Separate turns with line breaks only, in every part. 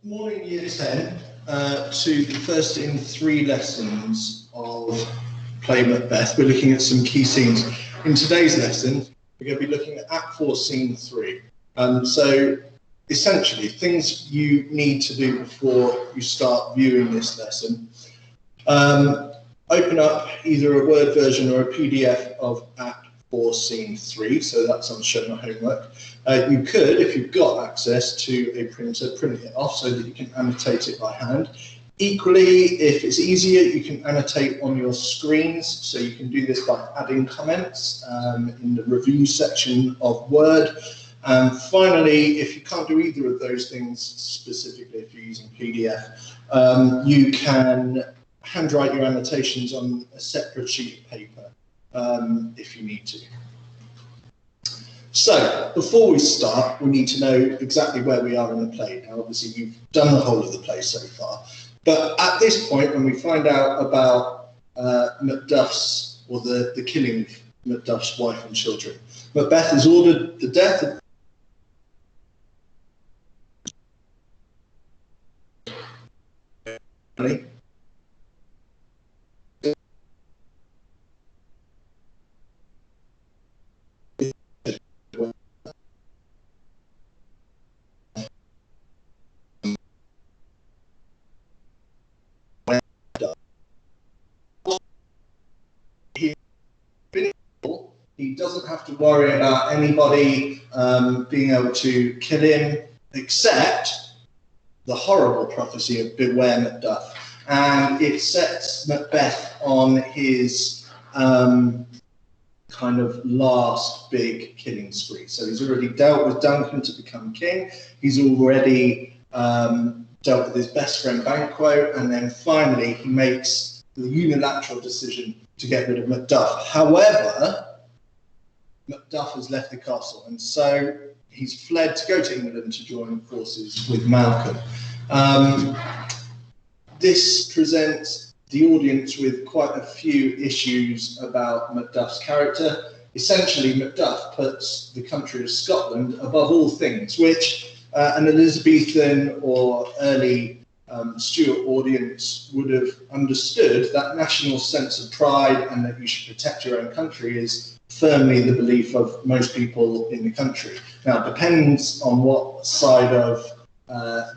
Morning, Year 10, to the first in 3 lessons of Play Macbeth. We're looking at some key scenes. In today's lesson, we're going to be looking at Act 4, Scene 3. So, essentially, things you need to do before you start viewing this lesson. Open up either a Word version or a PDF of Act 4, Scene 3, so that's on show my homework. You could, if you've got access to a printer, print it off so that you can annotate it by hand. Equally, if it's easier, you can annotate on your screens, so you can do this by adding comments in the review section of Word. And finally, if you can't do either of those things, specifically if you're using PDF, you can handwrite your annotations on a separate sheet of paper if you need to. So, before we start, we need to know exactly where we are in the play. Now, obviously, you've done the whole of the play so far, but at this point, when we find out about Macduff's, or the killing of Macduff's wife and children, Macbeth has ordered the death of he doesn't have to worry about anybody being able to kill him, except the horrible prophecy of Beware Macduff. And it sets Macbeth on his kind of last big killing spree. So he's already dealt with Duncan to become king. He's already dealt with his best friend Banquo. And then finally, he makes the unilateral decision to get rid of Macduff. However, Macduff has left the castle, and so he's fled to go to England to join forces with Malcolm. This presents the audience with quite a few issues about Macduff's character. Essentially, Macduff puts the country of Scotland above all things, which an Elizabethan or early Stuart audience would have understood. That national sense of pride and that you should protect your own country is firmly the belief of most people in the country. Now, it depends on what side of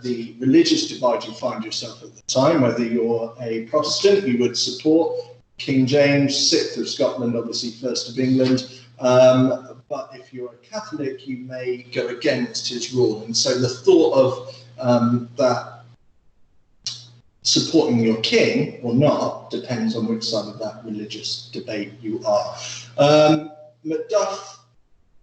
the religious divide you find yourself at the time. Whether you're a Protestant, you would support King James, 6th of Scotland, obviously 1st of England. But if you're a Catholic, you may go against his rule. And so the thought of that supporting your king or not depends on which side of that religious debate you are. Macduff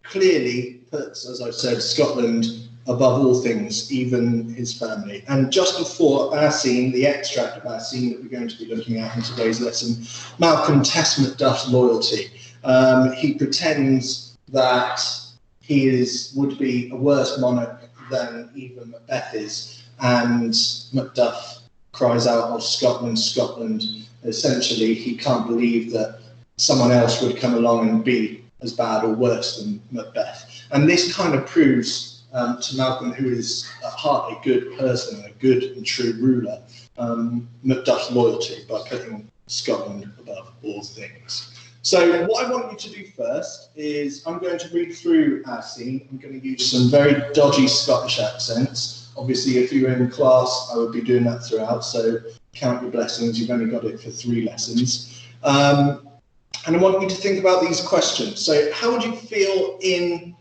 clearly puts, as I said, Scotland above all things, even his family. And just before our scene, the extract of our scene that we're going to be looking at in today's lesson, Malcolm tests Macduff's loyalty. He pretends that he would be a worse monarch than even Macbeth is, and Macduff cries out of Scotland, Scotland. Essentially, he can't believe that someone else would come along and be as bad or worse than Macbeth. And this kind of proves to Malcolm, who is at heart a good person, a good and true ruler, Macduff's loyalty by putting Scotland above all things. So what I want you to do first is I'm going to read through our scene. I'm going to use some very dodgy Scottish accents. Obviously, if you were in class, I would be doing that throughout, so count your blessings. You've only got it for 3 lessons. And I want you to think about these questions. So how would you feel in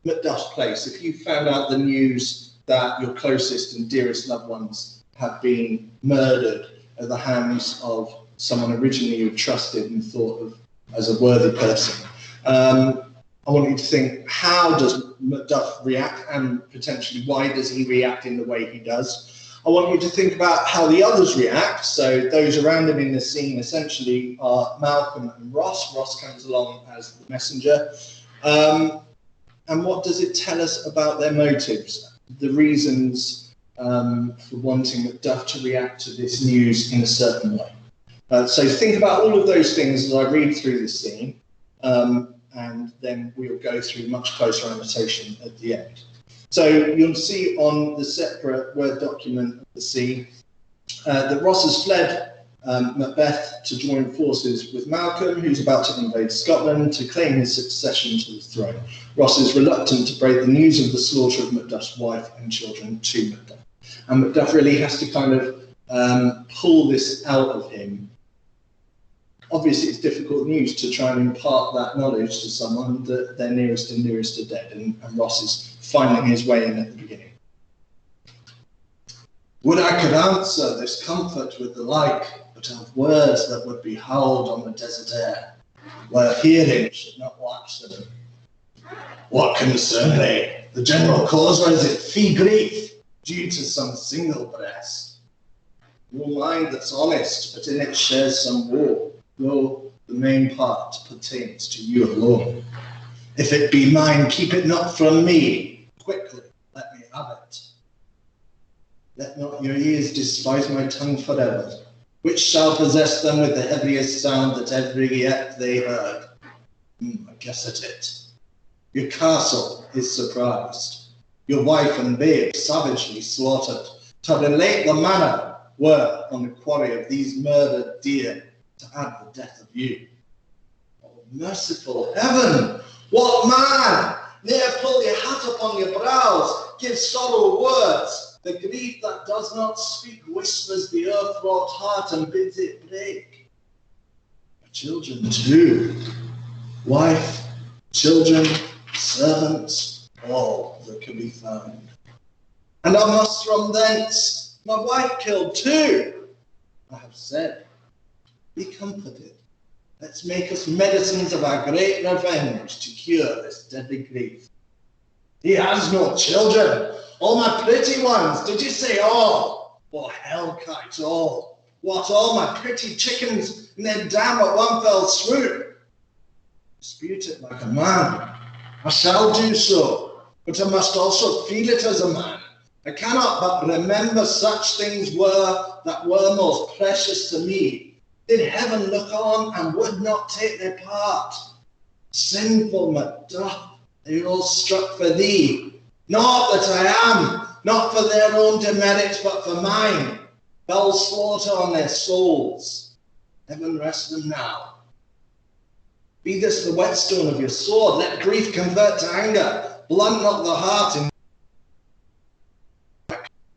Macduff's place if you found out the news that your closest and dearest loved ones have been murdered at the hands of someone originally you trusted and thought of as a worthy person? I want you to think, how does Macduff react, and potentially why does he react in the way he does? I want you to think about how the others react. So those around him in the scene essentially are Malcolm and Ross. Ross comes along as the messenger. And what does it tell us about their motives, the reasons for wanting Macduff to react to this news in a certain way? So think about all of those things as I read through this scene. And then we'll go through much closer annotation at the end. So you'll see on the separate Word document of the scene that Ross has fled Macbeth to join forces with Malcolm, who's about to invade Scotland to claim his succession to the throne. Ross is reluctant to break the news of the slaughter of Macduff's wife and children to Macduff. And Macduff really has to kind of pull this out of him. Obviously, it's difficult news to try and impart that knowledge to someone that their nearest and nearest are dead, and Ross is finding his way in at the beginning. Would I could answer this comfort with the like, but of words that would be howled on the desert air, where hearing should not watch them. What concern they? The general cause, or is it fee grief, due to some single breast? Your mind that's honest, but in it shares some woe, though the main part pertains to you alone. If it be mine, keep it not from me. Quickly, let me have it. Let not your ears despise my tongue forever, which shall possess them with the heaviest sound that ever yet they heard. I guess at it. Your castle is surprised, your wife and babe savagely slaughtered, to relate the manner were on the quarry of these murdered deer, to add the death of you. Oh, merciful heaven! What man? Ne'er pull your hat upon your brows, give sorrow words. The grief that does not speak whispers the earth-wrought heart and bids it break. Children too, wife, children, servants, all that can be found. And I must from thence, my wife killed too. I have said, be comforted. Let's make us medicines of our great revenge to cure this deadly grief. He has no children. All my pretty ones, did you say all? Or hell kite all? What, all my pretty chickens and then damn at one fell swoop? Dispute it like a man. I shall do so, but I must also feel it as a man. I cannot but remember such things that were most precious to me. Did heaven look on and would not take their part? Sinful Macduff, they all struck for thee. Not that I am, not for their own demerit, but for mine. Fell slaughter on their souls. Heaven rest them now. Be this the whetstone of your sword. Let grief convert to anger. Blunt not the heart in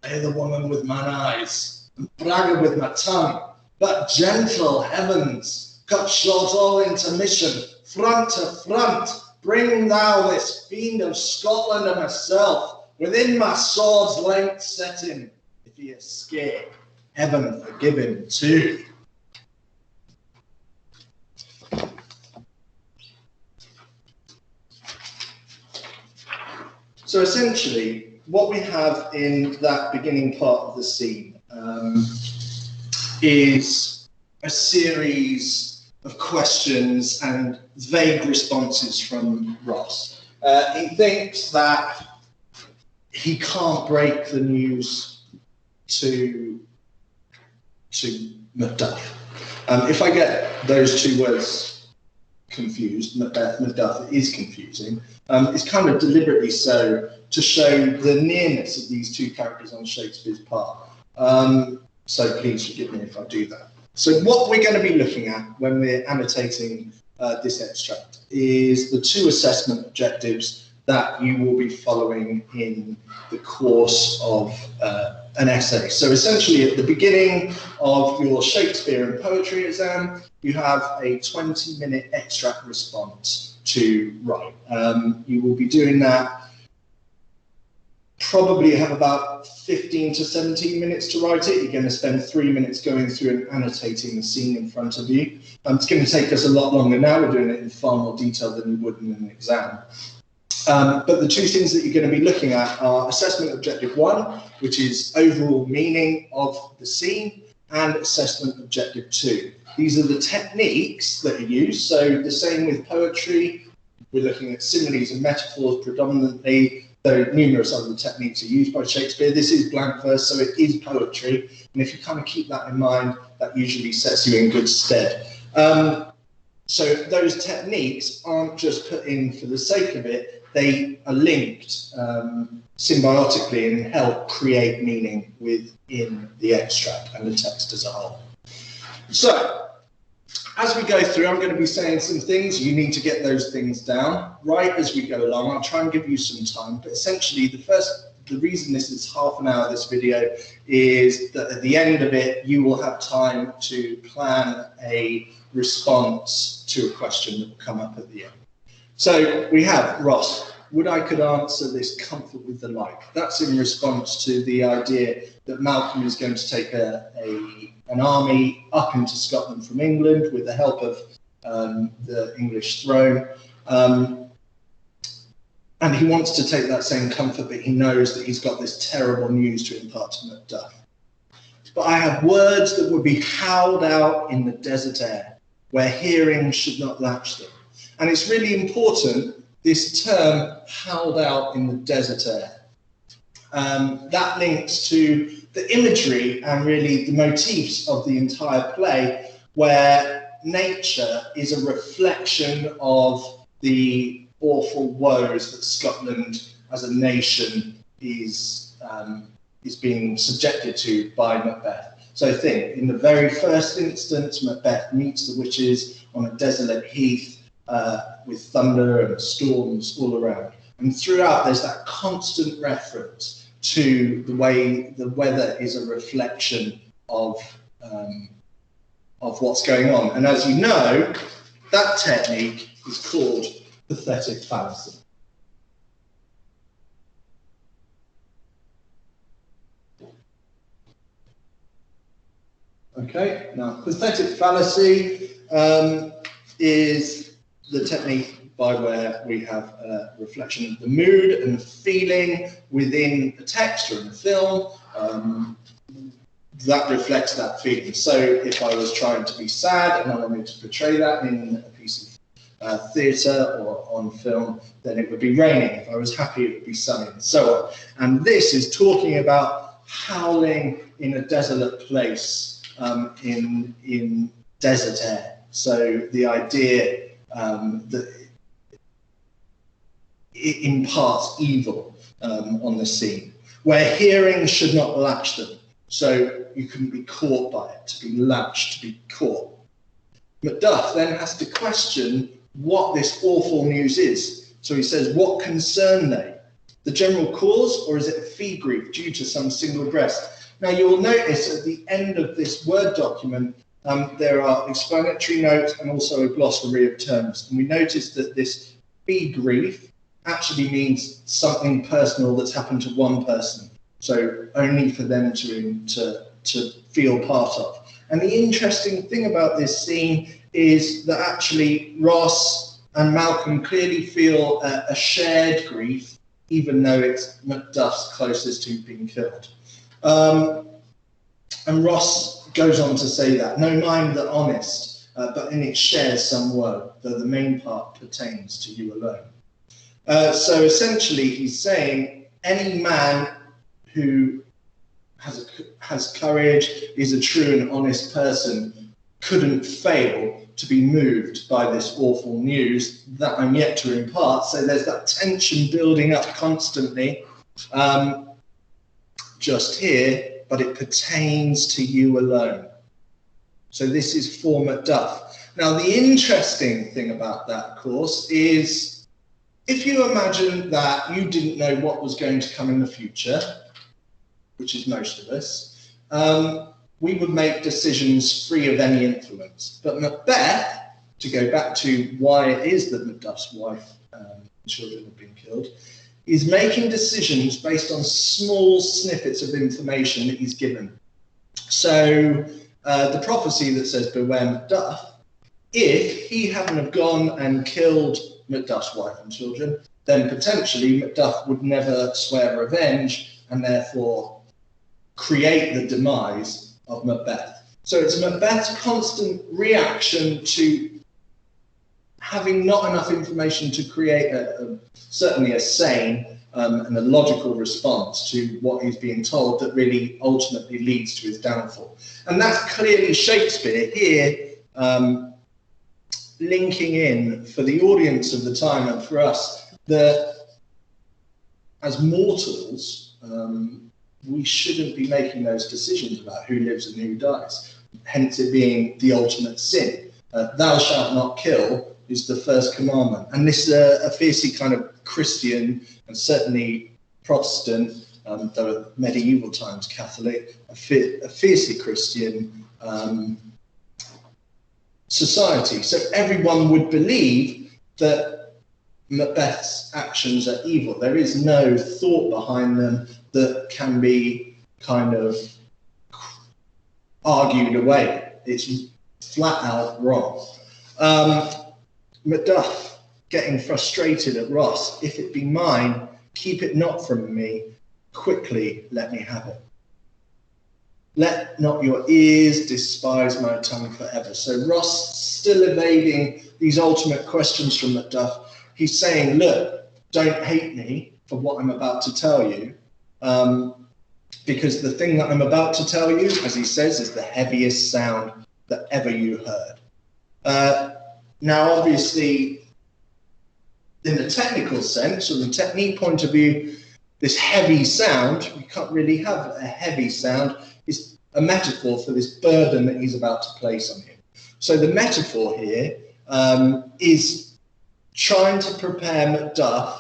I the woman with mine eyes, and braggart with my tongue. But gentle heavens, cut short all intermission, front to front, bring thou this fiend of Scotland and myself, within my sword's length set him. If he escape, heaven forgive him too. So essentially, what we have in that beginning part of the scene is a series of questions and vague responses from Ross. He thinks that he can't break the news to Macduff. If I get those two words confused, Macbeth, Macduff, it is confusing. It's kind of deliberately so to show the nearness of these two characters on Shakespeare's part. So please forgive me if I do that. So what we're going to be looking at when we're annotating this extract is the two assessment objectives that you will be following in the course of an essay. So essentially at the beginning of your Shakespeare and poetry exam, you have a 20-minute extract response to write. You will be doing that. Probably have about 15 to 17 minutes to write it. You're going to spend 3 minutes going through and annotating the scene in front of you. It's going to take us a lot longer now. We're doing it in far more detail than you would in an exam. But the two things that you're going to be looking at are assessment objective 1, which is overall meaning of the scene, and assessment objective 2. These are the techniques that are used. So the same with poetry. We're looking at similes and metaphors predominantly, though numerous other techniques are used by Shakespeare. This is blank verse, so it is poetry. And if you kind of keep that in mind, that usually sets you in good stead. So those techniques aren't just put in for the sake of it. they are linked symbiotically and help create meaning within the extract and the text as a whole. So, as we go through, I'm going to be saying some things. You need to get those things down right as we go along. I'll try and give you some time, but essentially the reason this is half an hour, this video, is that at the end of it, you will have time to plan a response to a question that will come up at the end. So we have Ross. Would I could answer this comfort with the like? That's in response to the idea that Malcolm is going to take an army up into Scotland from England with the help of the English throne. And he wants to take that same comfort, but he knows that he's got this terrible news to impart to Macduff. But I have words that would be howled out in the desert air, where hearing should not latch them. And it's really important, this term, howled out in the desert air. That links to the imagery and really the motifs of the entire play, where nature is a reflection of the awful woes that Scotland as a nation is being subjected to by Macbeth. So think, in the very first instance, Macbeth meets the witches on a desolate heath with thunder and storms all around. And throughout, there's that constant reference to the way the weather is a reflection of what's going on. And as you know, that technique is called pathetic fallacy. Okay, now pathetic fallacy is the technique by where we have a reflection of the mood and the feeling within a text or in a film that reflects that feeling. So if I was trying to be sad and I wanted to portray that in a piece of theatre or on film, then it would be raining. If I was happy, it would be sunny, and so on. And this is talking about howling in a desolate place in desert air. So the idea that it imparts evil on the scene, where hearing should not latch them. So you couldn't be caught by it, to be latched, to be caught. Macduff then has to question what this awful news is. So he says, what concern they? The general cause, or is it a fee grief due to some single breast? Now you will notice at the end of this Word document, there are explanatory notes and also a glossary of terms. And we notice that this fee grief actually means something personal that's happened to one person. So only for them to feel part of. And the interesting thing about this scene is that actually Ross and Malcolm clearly feel a shared grief, even though it's Macduff's closest who've been killed. And Ross goes on to say that, no mind the honest, but in it shares some woe, though the main part pertains to you alone. So essentially he's saying any man who has courage, is a true and honest person, couldn't fail to be moved by this awful news that I'm yet to impart. So there's that tension building up constantly just here, but it pertains to you alone. So this is for Macduff. Now the interesting thing about that, of course, is if you imagine that you didn't know what was going to come in the future, which is most of us, we would make decisions free of any influence. But Macbeth, to go back to why it is that Macduff's wife and children have been killed, is making decisions based on small snippets of information that he's given. So the prophecy that says, beware Macduff, if he hadn't have gone and killed Macduff's wife and children, then potentially Macduff would never swear revenge and therefore create the demise of Macbeth. So it's Macbeth's constant reaction to having not enough information to create certainly a sane and a logical response to what he's being told that really ultimately leads to his downfall. And that's clearly Shakespeare here linking in for the audience of the time and for us that as mortals, we shouldn't be making those decisions about who lives and who dies. Hence it being the ultimate sin. Thou shalt not kill is the first commandment. And this is a fiercely kind of Christian and certainly Protestant, though medieval times Catholic, a fiercely Christian society. So everyone would believe that Macbeth's actions are evil. There is no thought behind them that can be kind of argued away. It's flat out wrong. Macduff getting frustrated at Ross. If it be mine, keep it not from me. Quickly let me have it. Let not your ears despise my tongue forever. So Ross still evading these ultimate questions from Macduff. He's saying, look, don't hate me for what I'm about to tell you. Because the thing that I'm about to tell you, as he says, is the heaviest sound that ever you heard. Now, obviously, in the technical sense, from the technique point of view, this heavy sound, you can't really have a heavy sound, is a metaphor for this burden that he's about to place on him. So the metaphor here is trying to prepare Macduff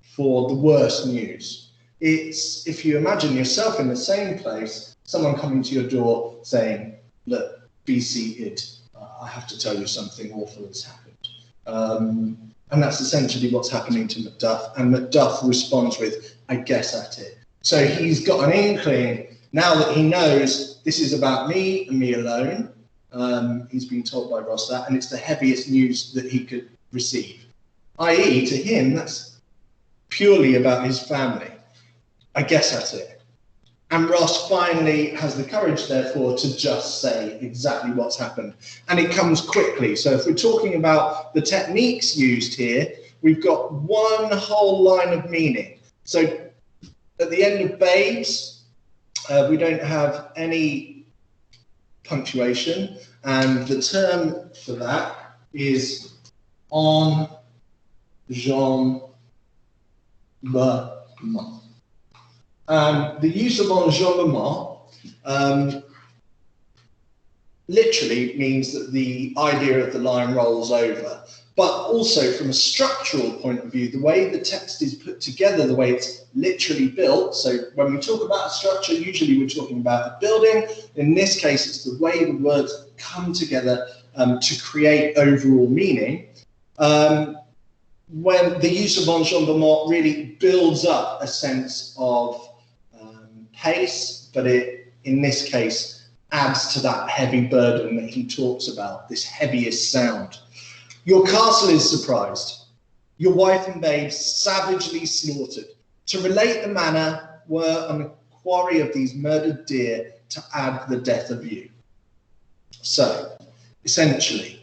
for the worst news. It's, if you imagine yourself in the same place, someone coming to your door saying, look, be seated, I have to tell you something awful has happened. And that's essentially what's happening to Macduff. And Macduff responds with, I guess at it. So he's got an inkling, now that he knows this is about me and me alone. He's been told by Ross that, and it's the heaviest news that he could receive. I.e., to him, that's purely about his family. I guess at it. And Ross finally has the courage, therefore, to just say exactly what's happened. And it comes quickly. So if we're talking about the techniques used here, we've got one whole line of meaning. So at the end of babes, we don't have any punctuation. And the term for that is enjambement. The use of enjambement literally means that the idea of the line rolls over. But also from a structural point of view, the way the text is put together, the way it's literally built. So when we talk about a structure, usually we're talking about a building. In this case, it's the way the words come together to create overall meaning. When the use of enjambement really builds up a sense of pace, but it, in this case, adds to that heavy burden that he talks about, this heaviest sound. Your castle is surprised, your wife and babes savagely slaughtered. To relate the manner were on a quarry of these murdered deer to add the death of you. So, essentially,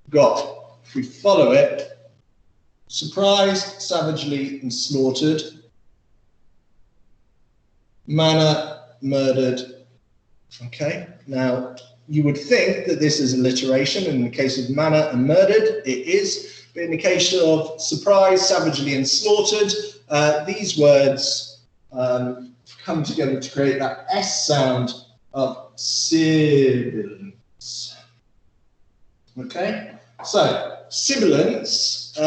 God, if we follow it, surprised, savagely, and slaughtered, manner, murdered. Okay, now you would think that this is alliteration. In the case of manner and murdered, it is. But in the case of surprised, savagely, and slaughtered, these words come together to create that S sound of sibilance. Okay, so sibilance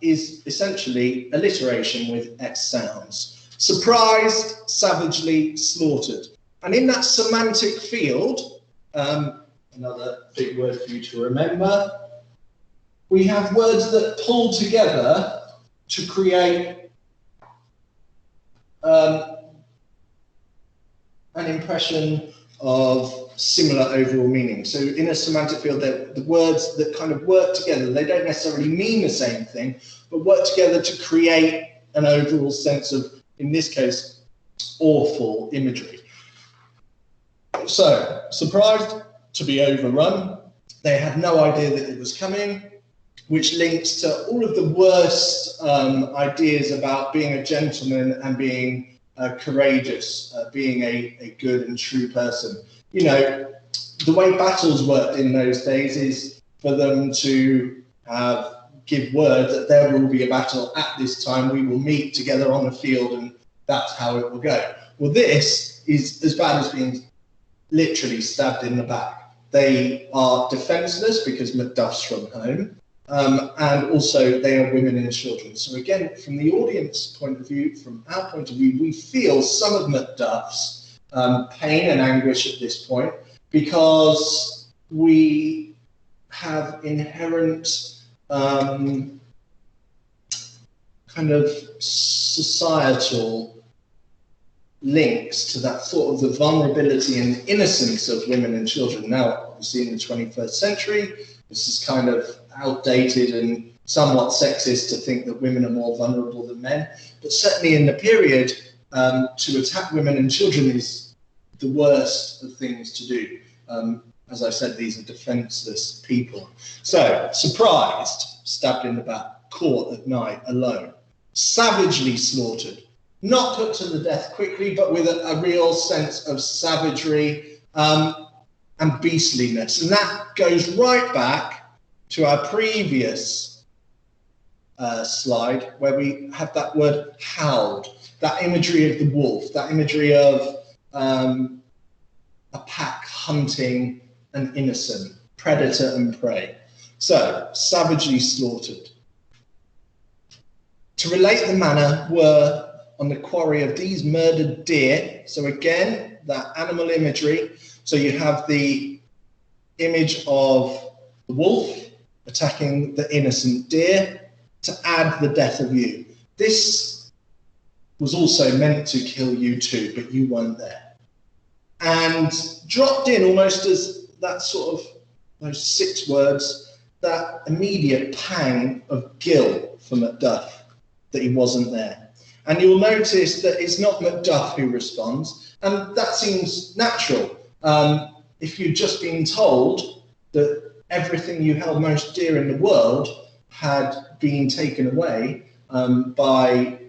is essentially alliteration with S sounds. Surprised, savagely, slaughtered. And in that semantic field, another big word for you to remember, we have words that pull together to create an impression of similar overall meaning. So in a semantic field, the words that kind of work together, they don't necessarily mean the same thing, but work together to create an overall sense of, in this case, awful imagery. So, surprised, to be overrun. They had no idea that it was coming, which links to all of the worst ideas about being a gentleman and being courageous, being a good and true person. You know, the way battles worked in those days is for them to have give word that there will be a battle at this time. We will meet together on the field, and that's how it will go. Well, this is as bad as being literally stabbed in the back. They are defenseless because Macduff's from home, and also they are women and children. So again, from the audience point of view, from our point of view, we feel some of Macduff's pain and anguish at this point, because we have inherent kind of societal links to that thought of the vulnerability and innocence of women and children. Now, obviously in the 21st century, this is kind of outdated and somewhat sexist to think that women are more vulnerable than men. But certainly in the period, to attack women and children is the worst of things to do. As I said, these are defenseless people. So, surprised, stabbed in the back, caught at night, alone, savagely slaughtered, not put to the death quickly, but with a real sense of savagery and beastliness. And that goes right back to our previous slide, where we have that word howled, that imagery of the wolf, that imagery of a pack hunting an innocent, predator and prey. So, savagely slaughtered. To relate the manner were on the quarry of these murdered deer. So again, that animal imagery. So you have the image of the wolf attacking the innocent deer to add the death of you. This was also meant to kill you too, but you weren't there. And dropped in almost as that sort of, those 6 words, that immediate pang of guilt for Macduff that he wasn't there. And you'll notice that it's not Macduff who responds, and that seems natural. If you'd just been told that everything you held most dear in the world had been taken away by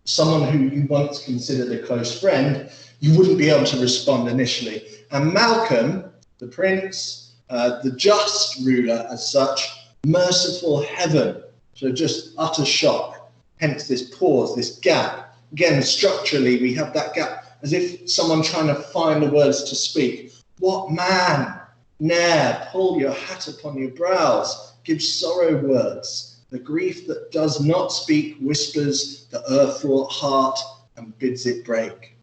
someone who you once considered a close friend, you wouldn't be able to respond initially. And Malcolm, the prince, the just ruler as such, merciful heaven, so just utter shock, hence this pause, this gap. Again, structurally, we have that gap, as if someone trying to find the words to speak. What man, ne'er pull your hat upon your brows, give sorrow words. The grief that does not speak whispers the earth-wrought heart and bids it break.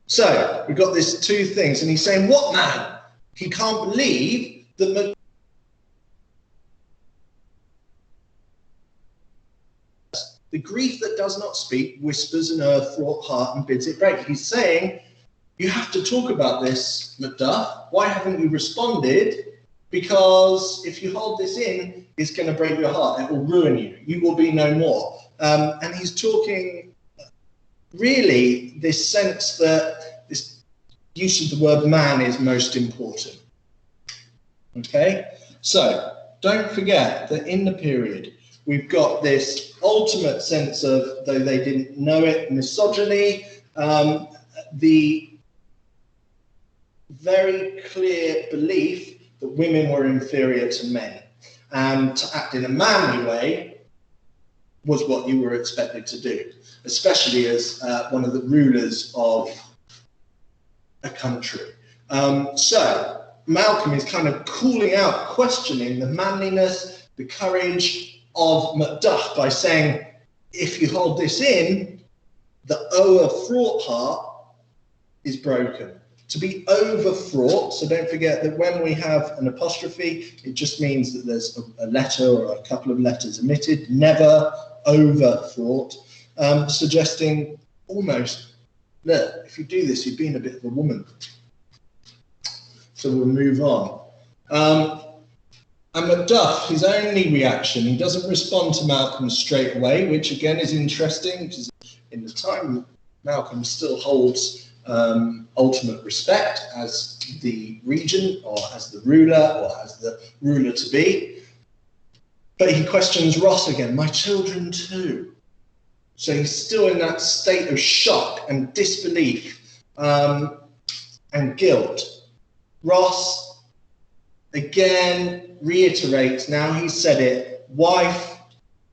So, we've got these 2 things, and he's saying, what man? He can't believe that the grief that does not speak whispers an earth-wrought heart and bids it break. He's saying, you have to talk about this, Macduff. Why haven't you responded? Because if you hold this in, it's going to break your heart. It will ruin you. You will be no more. And he's talking really this sense that this use of the word man is most important. Okay? So, don't forget that in the period, we've got this ultimate sense of, though they didn't know it, misogyny, the very clear belief that women were inferior to men, and to act in a manly way was what you were expected to do, especially as one of the rulers of a country. So Malcolm is kind of calling out, questioning the manliness, the courage of Macduff by saying, if you hold this in, the o'er-fraught heart is broken. To be over-fraught, so don't forget that when we have an apostrophe, it just means that there's a letter or a couple of letters omitted, never over-fraught, suggesting almost, look, if you do this, you've been a bit of a woman. So we'll move on. And Macduff, his only reaction, he doesn't respond to Malcolm straight away, which again is interesting, because in the time Malcolm still holds ultimate respect as the regent or as the ruler or as the ruler-to-be. But he questions Ross again, my children too. So he's still in that state of shock and disbelief and guilt. Ross again reiterates, now he's said it, wife,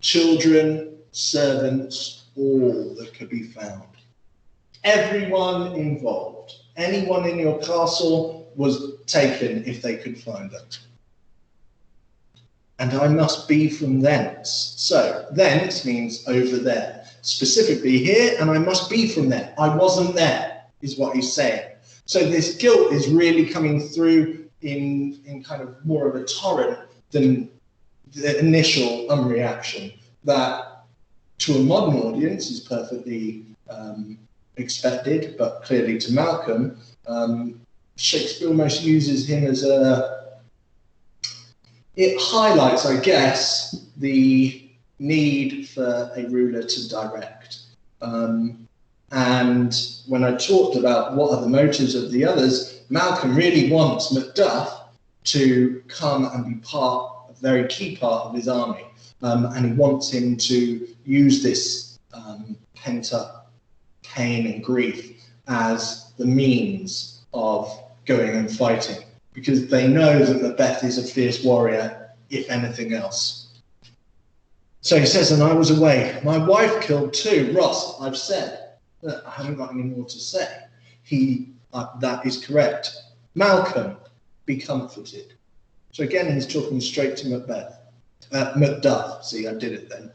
children, servants, all that could be found. Everyone involved, anyone in your castle was taken if they could find them. And I must be from thence. So thence means over there, specifically here, and I must be from there. I wasn't there, is what he's saying. So this guilt is really coming through in kind of more of a torrent than the initial reaction that to a modern audience is perfectly expected, but clearly to Malcolm, Shakespeare almost uses him as it highlights, I guess, the need for a ruler to direct. And when I talked about what are the motives of the others, Malcolm really wants Macduff to come and be a very key part of his army. And he wants him to use this pent-up pain and grief as the means of going and fighting, because they know that Macbeth is a fierce warrior, if anything else. So he says, and I was away. My wife killed too. Ross, I've said. I haven't got any more to say. That is correct. Malcolm, be comforted. So again, he's talking straight to Macduff. See, I did it then.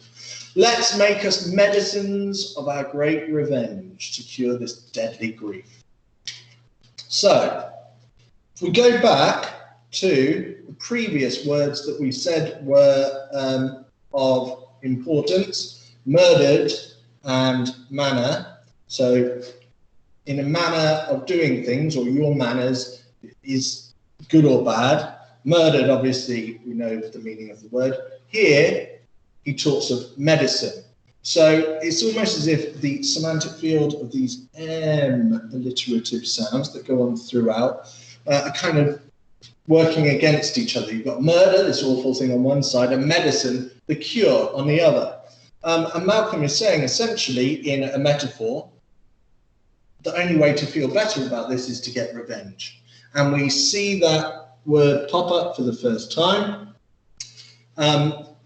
Let's make us medicines of our great revenge to cure this deadly grief. So, if we go back to the previous words that we said were of importance, murdered and manner. So, in a manner of doing things, or your manners, is good or bad. Murdered, obviously, we know the meaning of the word. Here, he talks of medicine. So it's almost as if the semantic field of these alliterative sounds that go on throughout are kind of working against each other. You've got murder, this awful thing on one side, and medicine, the cure, on the other. And Malcolm is saying, essentially, in a metaphor, the only way to feel better about this is to get revenge. And we see that word pop up for the first time.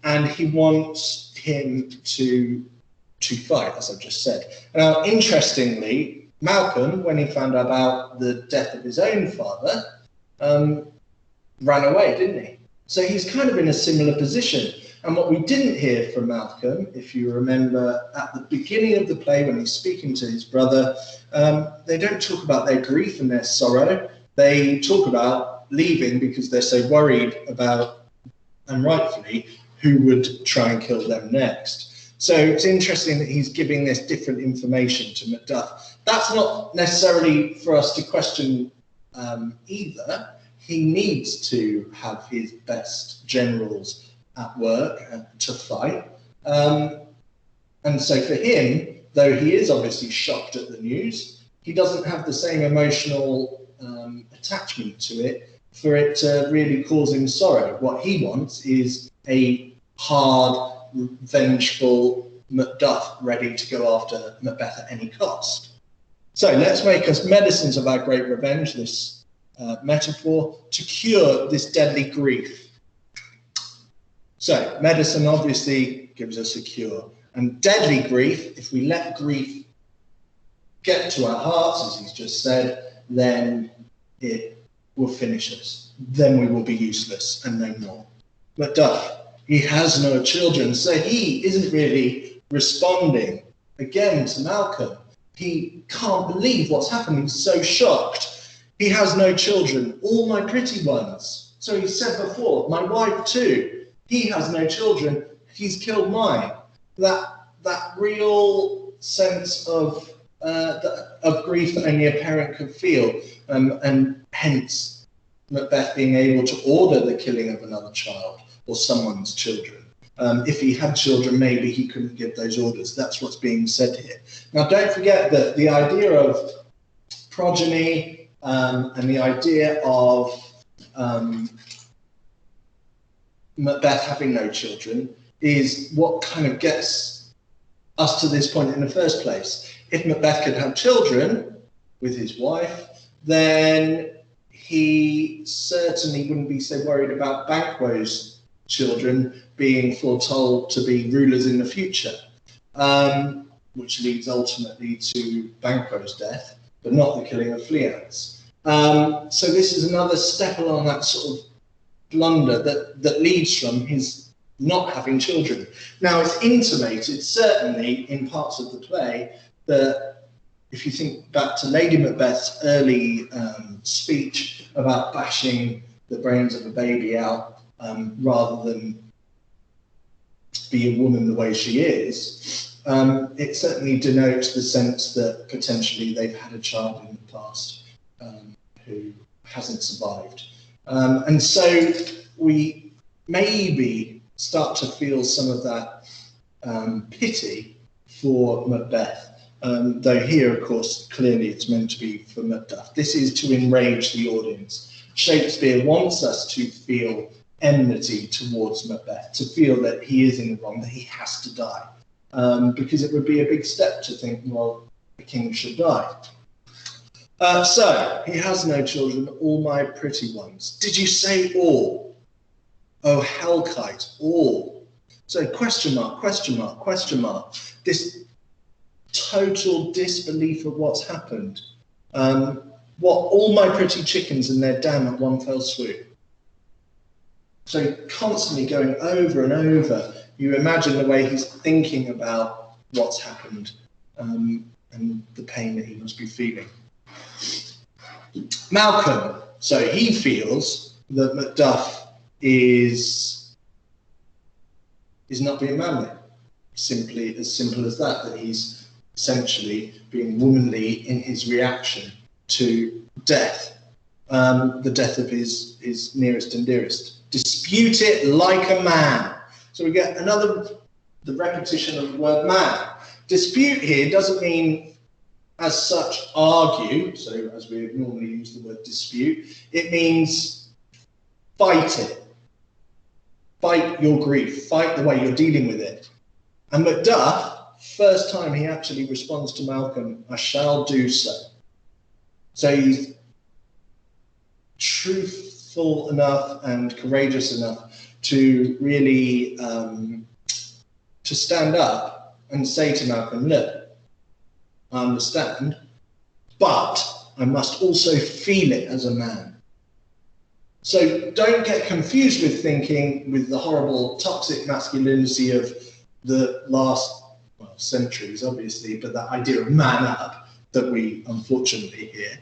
And he wants him to fight, as I've just said. Now, interestingly, Malcolm, when he found out about the death of his own father, ran away, didn't he? So he's kind of in a similar position. And what we didn't hear from Malcolm, if you remember at the beginning of the play when he's speaking to his brother, they don't talk about their grief and their sorrow. They talk about leaving because they're so worried about, and rightfully, who would try and kill them next. So it's interesting that he's giving this different information to Macduff. That's not necessarily for us to question either. He needs to have his best generals at work to fight. And so for him, though he is obviously shocked at the news, he doesn't have the same emotional attachment to it for it to really cause him sorrow. What he wants is a hard, vengeful Macduff ready to go after Macbeth at any cost. So let's make us medicines of our great revenge, this metaphor, to cure this deadly grief. So medicine obviously gives us a cure. And deadly grief, if we let grief get to our hearts, as he's just said, then it will finish us. Then we will be useless and no more. Macduff, he has no children, so he isn't really responding again to Malcolm. He can't believe what's happened. He's so shocked. He has no children, all my pretty ones. So he said before, my wife too. He has no children. He's killed mine. That real sense of grief that only a parent could feel, and hence Macbeth being able to order the killing of another child or someone's children. If he had children, maybe he couldn't give those orders. That's what's being said here. Now, don't forget that the idea of progeny and the idea of Macbeth having no children is what kind of gets us to this point in the first place. If Macbeth could have children with his wife, then he certainly wouldn't be so worried about Banquo's children being foretold to be rulers in the future, which leads ultimately to Banquo's death, but not the killing of Fleance. So this is another step along that sort of blunder that leads from his not having children. Now, it's intimated, certainly in parts of the play, that if you think back to Lady Macbeth's early speech about bashing the brains of a baby out rather than be a woman the way she is, it certainly denotes the sense that potentially they've had a child in the past who hasn't survived. And so we maybe start to feel some of that pity for Macbeth, though here, of course, clearly it's meant to be for Macduff. This is to enrage the audience. Shakespeare wants us to feel enmity towards Macbeth, to feel that he is in the wrong, that he has to die, because it would be a big step to think, well, the king should die. So, he has no children, all my pretty ones. Did you say all? Oh, hellkite, all. So, question mark, question mark, question mark. This total disbelief of what's happened. What, all my pretty chickens and their dam at one fell swoop. So, constantly going over and over, you imagine the way he's thinking about what's happened and the pain that he must be feeling. Malcolm, so he feels that Macduff is not being manly. Simply as simple as that he's essentially being womanly in his reaction to death, the death of his nearest and dearest. Dispute it like a man. So we get the repetition of the word man. Dispute here doesn't mean as such argue, so as we normally use the word dispute, it means fight it. Fight your grief, fight the way you're dealing with it. And Macduff, first time he actually responds to Malcolm, I shall do so. So he's truthful enough and courageous enough to really to stand up and say to Malcolm, look, I understand, but I must also feel it as a man. So don't get confused with thinking with the horrible toxic masculinity of the last centuries, obviously, but that idea of man up that we unfortunately hear.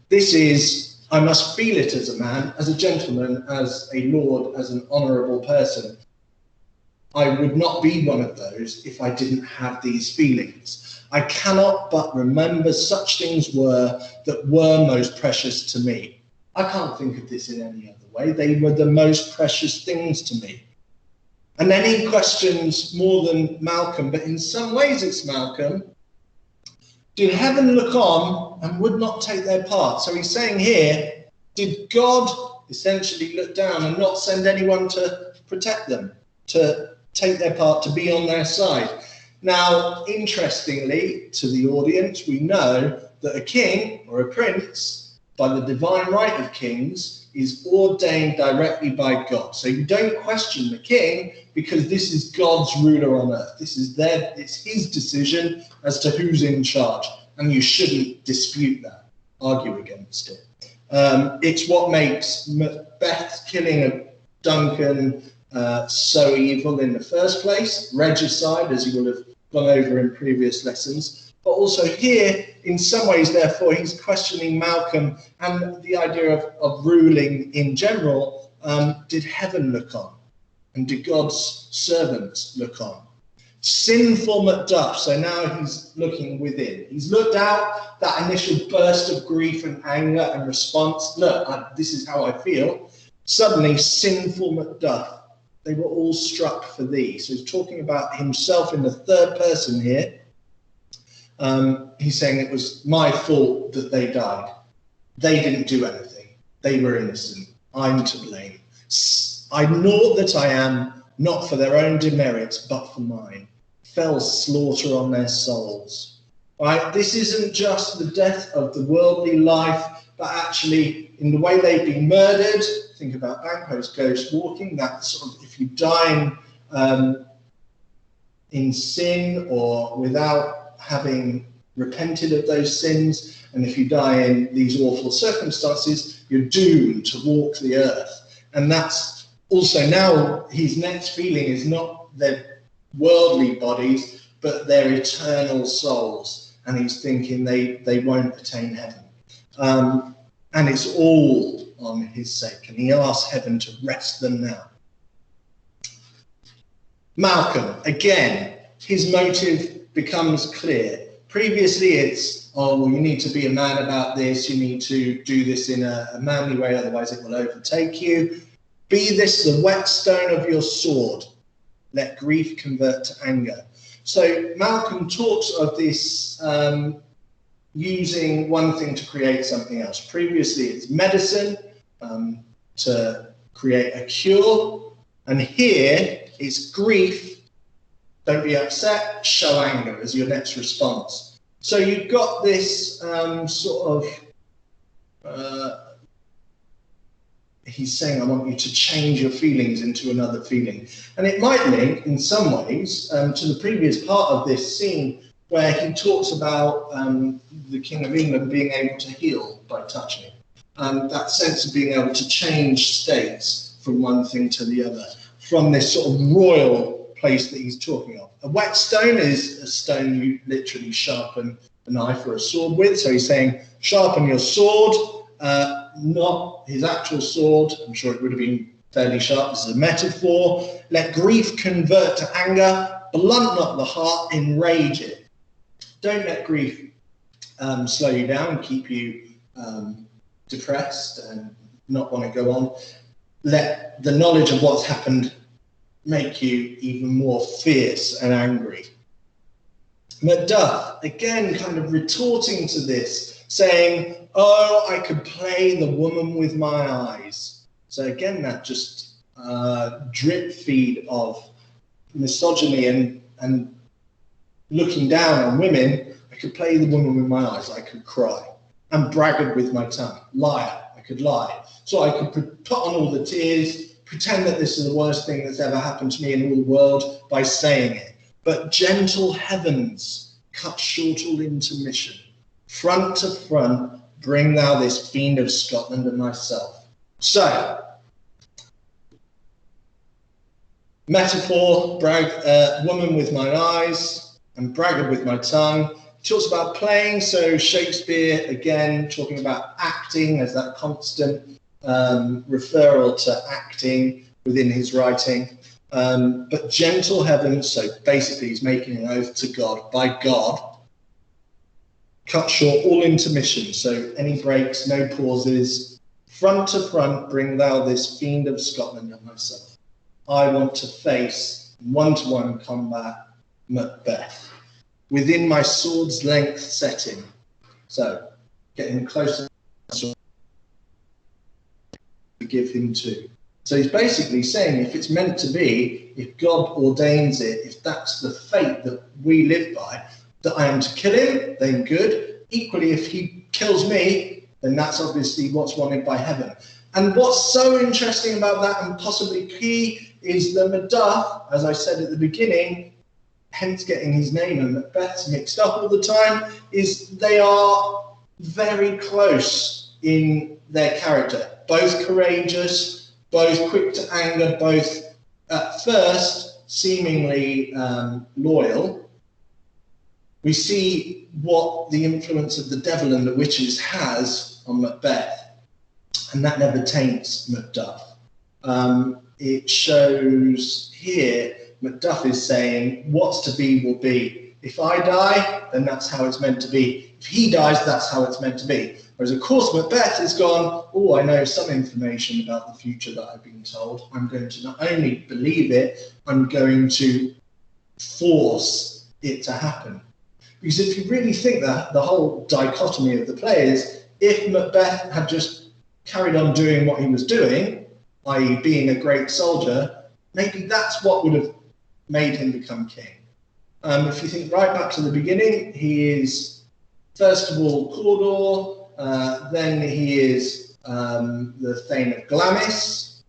This is, I must feel it as a man, as a gentleman, as a lord, as an honourable person. I would not be one of those if I didn't have these feelings. I cannot but remember such things that were most precious to me. I can't think of this in any other way. They were the most precious things to me. And then he questions more than Malcolm, but in some ways it's Malcolm. Did heaven look on and would not take their part? So he's saying here, did God essentially look down and not send anyone to protect them, to take their part, to be on their side? Now, interestingly, to the audience, we know that a king or a prince, by the divine right of kings, is ordained directly by God. So you don't question the king because this is God's ruler on earth. It's his decision as to who's in charge, and you shouldn't dispute that, argue against it. It's what makes Macbeth's killing of Duncan so evil in the first place, regicide, as you will have gone over in previous lessons, but also here, in some ways, therefore, he's questioning Malcolm and the idea of ruling in general. Did heaven look on? And did God's servants look on? Sinful Macduff, so now he's looking within. He's looked out, that initial burst of grief and anger and response, look, this is how I feel. Suddenly, sinful Macduff, they were all struck for thee. So he's talking about himself in the third person here. He's saying it was my fault that they died. They didn't do anything. They were innocent. I'm to blame. I know that I am, not for their own demerits, but for mine. Fell slaughter on their souls. Right? This isn't just the death of the worldly life but actually in the way they've been murdered. Think about Banquo's ghost walking. That sort of, if you die in sin or without having repented of those sins, and if you die in these awful circumstances, you're doomed to walk the earth. And that's also now his next feeling is not their worldly bodies, but their eternal souls. And he's thinking they won't attain heaven. And it's all on his sake. And he asks heaven to rest them now. Malcolm, again, his motive becomes clear. Previously, it's, oh, well, you need to be a man about this. You need to do this in a manly way, otherwise it will overtake you. Be this the whetstone of your sword. Let grief convert to anger. So Malcolm talks of this using one thing to create something else. Previously, it's medicine to create a cure. And here, it's grief. Don't be upset, show anger as your next response. So you've got this sort of, he's saying, I want you to change your feelings into another feeling. And it might link in some ways to the previous part of this scene where he talks about the King of England being able to heal by touching. That sense of being able to change states from one thing to the other, from this sort of royal place that he's talking of. A whetstone is a stone you literally sharpen a knife or a sword with. So he's saying, sharpen your sword, not his actual sword. I'm sure it would have been fairly sharp. This is a metaphor. Let grief convert to anger. Blunt not the heart, enrage it. Don't let grief slow you down, keep you depressed and not want to go on. Let the knowledge of what's happened make you even more fierce and angry. Macduff, again, kind of retorting to this, saying, oh, I could play the woman with my eyes. So again, that just drip feed of misogyny and looking down on women. I could play the woman with my eyes. I could cry. And braggart with my tongue. Liar. I could lie. So I could put on all the tears, pretend that this is the worst thing that's ever happened to me in all the world by saying it. But gentle heavens, cut short all intermission. Front to front, bring thou this fiend of Scotland and myself. So, metaphor, woman with my eyes, and braggart with my tongue. He talks about playing, so Shakespeare, again, talking about acting as that constant referral to acting within his writing. But gentle heavens, so basically he's making an oath to God, by God, cut short all intermission, so any breaks, no pauses, front to front, bring thou this fiend of Scotland and myself. I want to face one-to-one combat Macbeth, within my sword's length setting. So, getting closer to give him to. So he's basically saying if it's meant to be, if God ordains it, if that's the fate that we live by, that I am to kill him, then good. Equally, if he kills me, then that's obviously what's wanted by heaven. And what's so interesting about that, and possibly key, is that Macduff, as I said at the beginning, hence getting his name and Macbeth's mixed up all the time, is they are very close in their character. Both courageous, both quick to anger, both at first seemingly loyal. We see what the influence of the devil and the witches has on Macbeth, and that never taints Macduff. It shows here, Macduff is saying, what's to be will be. If I die, then that's how it's meant to be. If he dies, that's how it's meant to be. Whereas, of course, Macbeth has gone, oh, I know some information about the future that I've been told. I'm going to not only believe it, I'm going to force it to happen. Because if you really think that the whole dichotomy of the play is, if Macbeth had just carried on doing what he was doing, i.e. being a great soldier, maybe that's what would have made him become king. If you think right back to the beginning, he is, first of all, Cawdor, Then he is the Thane of Glamis,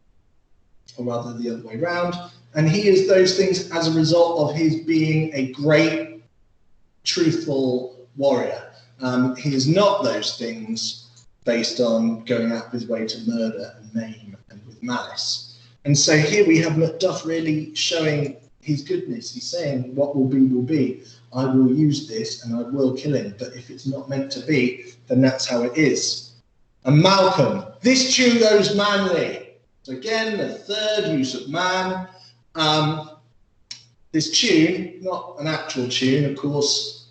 or rather the other way round. And he is those things as a result of his being a great, truthful warrior. He is not those things based on going out of his way to murder and maim and with malice. And so here we have Macduff really showing his goodness. He's saying, what will be, will be. I will use this and I will kill him. But if it's not meant to be, then that's how it is. And Malcolm, this tune goes manly. So again, the third use of man. This tune, not an actual tune, of course,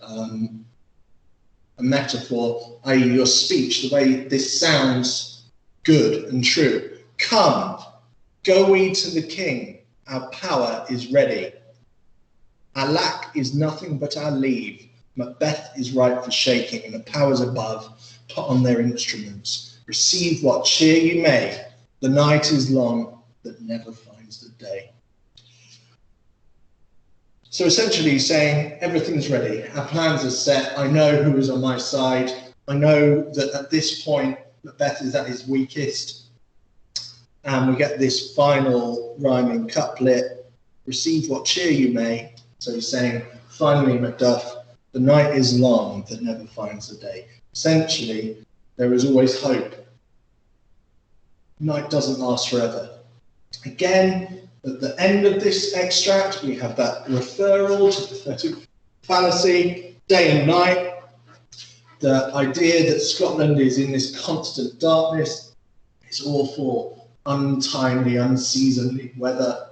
a metaphor, i.e. your speech, the way this sounds good and true. Come, go we to the king, our power is ready. Our lack is nothing but our leave. Macbeth is ripe for shaking, and the powers above put on their instruments. Receive what cheer you may. The night is long that never finds the day. So essentially he's saying everything's ready. Our plans are set. I know who is on my side. I know that at this point, Macbeth is at his weakest. And we get this final rhyming couplet, receive what cheer you may. So he's saying, finally, Macduff, the night is long that never finds the day. Essentially, there is always hope. Night doesn't last forever. Again, at the end of this extract, we have that referral to the prophetic fallacy, day and night, the idea that Scotland is in this constant darkness, it's awful, untimely, unseasonably weather.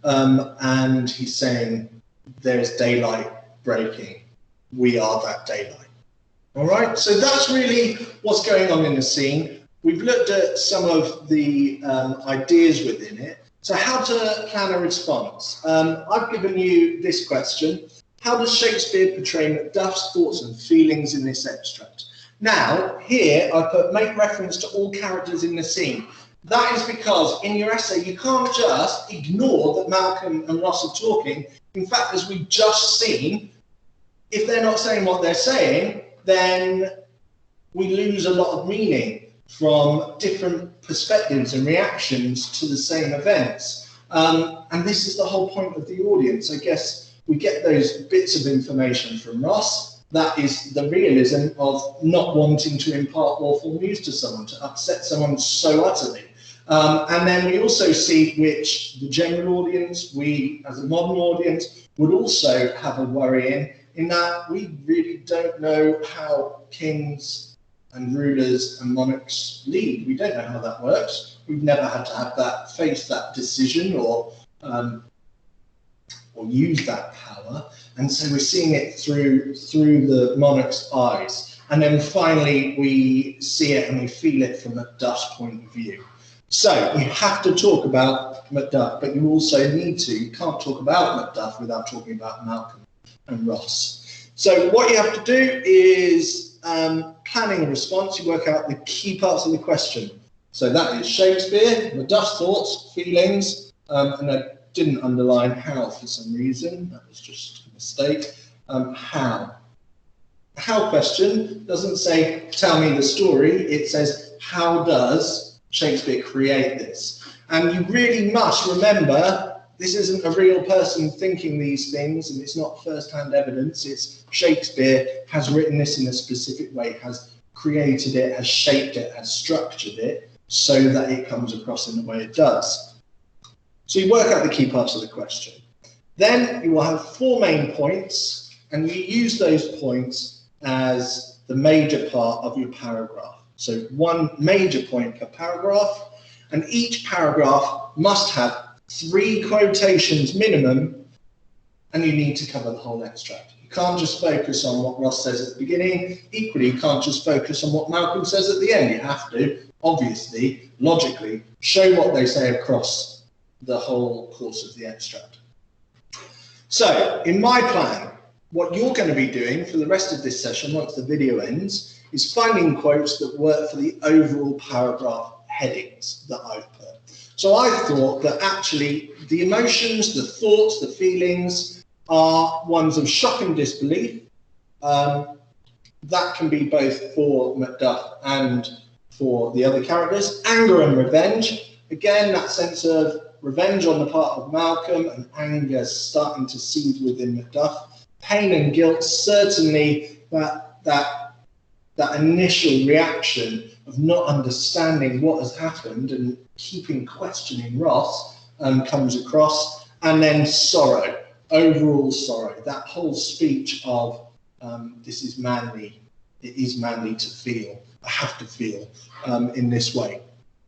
And he's saying there's daylight breaking. We are that daylight. All right, so that's really what's going on in the scene. We've looked at some of the ideas within it. So how to plan a response? I've given you this question. How does Shakespeare portray Macduff's thoughts and feelings in this extract? Now, here I put make reference to all characters in the scene. That is because in your essay, you can't just ignore that Malcolm and Ross are talking. In fact, as we've just seen, if they're not saying what they're saying, then we lose a lot of meaning from different perspectives and reactions to the same events. And this is the whole point of the audience. I guess we get those bits of information from Ross. That is the realism of not wanting to impart awful news to someone, to upset someone so utterly. And then we also see which the general audience, we as a modern audience, would also have a worry in that we really don't know how kings and rulers and monarchs lead. We don't know how that works. We've never had to have that, face that decision or use that power. And so we're seeing it through the monarch's eyes. And then finally we see it and we feel it from Macduff's point of view. So you have to talk about Macduff, but you also need to, you can't talk about Macduff without talking about Malcolm and Ross. So what you have to do is planning a response. You work out the key parts of the question. So that is Shakespeare, Macduff's thoughts, feelings, and I didn't underline how for some reason. That was just a mistake. How. A how question doesn't say, tell me the story. It says, how does Shakespeare create this? And you really must remember, this isn't a real person thinking these things, and it's not first-hand evidence. It's Shakespeare has written this in a specific way, has created it, has shaped it, has structured it, so that it comes across in the way it does. So you work out the key parts of the question. Then you will have 4 main points, and you use those points as the major part of your paragraph. So 1 major point per paragraph, and each paragraph must have 3 quotations minimum, and you need to cover the whole extract. You can't just focus on what Ross says at the beginning. Equally, you can't just focus on what Malcolm says at the end. You have to, obviously, logically, show what they say across the whole course of the extract. So, in my plan, what you're going to be doing for the rest of this session, once the video ends, is finding quotes that work for the overall paragraph headings that I've put. So I thought that actually the emotions, the thoughts, the feelings are ones of shock and disbelief, that can be both for Macduff and for the other characters. Anger and revenge. Again, that sense of revenge on the part of Malcolm and anger starting to seed within Macduff. Pain and guilt, certainly that initial reaction of not understanding what has happened and keeping questioning Ross comes across. And then sorrow, overall sorrow, that whole speech of this is manly, it is manly to feel, I have to feel in this way.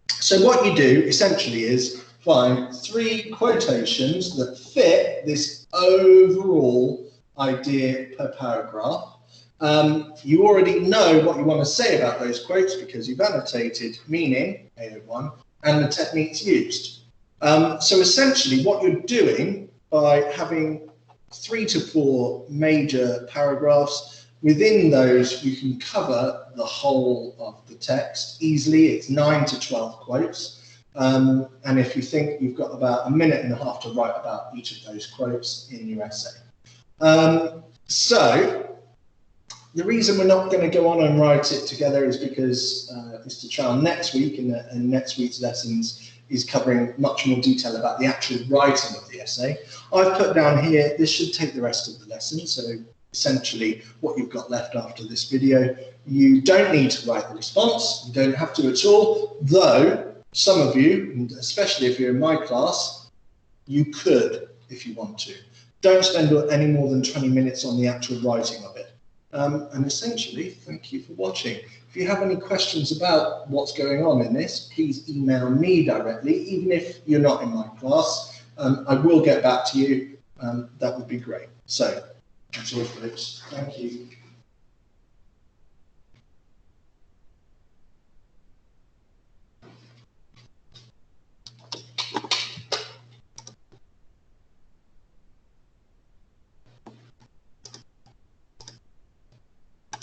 So what you do essentially is find 3 quotations that fit this overall idea per paragraph. You already know what you want to say about those quotes because you've annotated meaning, A01, and the techniques used. So essentially what you're doing by having 3 to 4 major paragraphs, within those you can cover the whole of the text easily. It's 9 to 12 quotes. And if you think you've got about a minute and a half to write about each of those quotes in your essay. So the reason we're not going to go on and write it together is because Mr. Chow next week in next week's lessons is covering much more detail about the actual writing of the essay. I've put down here, this should take the rest of the lesson. So essentially what you've got left after this video, you don't need to write the response. You don't have to at all, though some of you, and especially if you're in my class, you could if you want to. Don't spend any more than 20 minutes on the actual writing of it. And essentially, thank you for watching. If you have any questions about what's going on in this, please email me directly, even if you're not in my class. I will get back to you. That would be great. So, that's all, folks. Thank you.